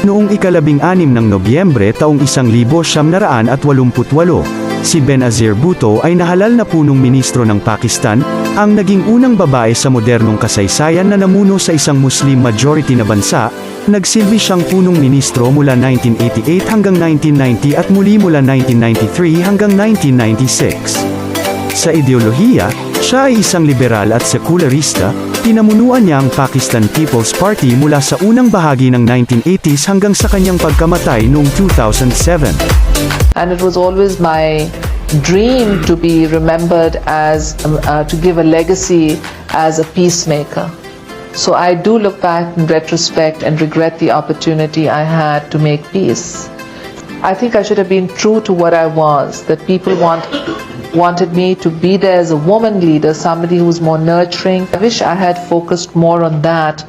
Noong ika-18 ng Nobyembre taong 1988, si Benazir Bhutto ay nahalal na punong ministro ng Pakistan, ang naging unang babae sa modernong kasaysayan na namuno sa isang Muslim-majority na bansa. Nagsilbi siyang punong ministro mula 1988 hanggang 1990 at muli mula 1993 hanggang 1996. Sa ideolohiya, siya ay isang liberal at sekularista. Pinamunuan niya ang Pakistan People's Party mula sa unang bahagi ng 1980s hanggang sa kanyang pagkamatay noong 2007. And it was always my dream to be remembered as, to give a legacy as a peacemaker. So I do look back in retrospect and regret the opportunity I had to make peace. I think I should have been true to what I was, that people wanted me to be there as a woman leader, somebody who was more nurturing. I wish I had focused more on that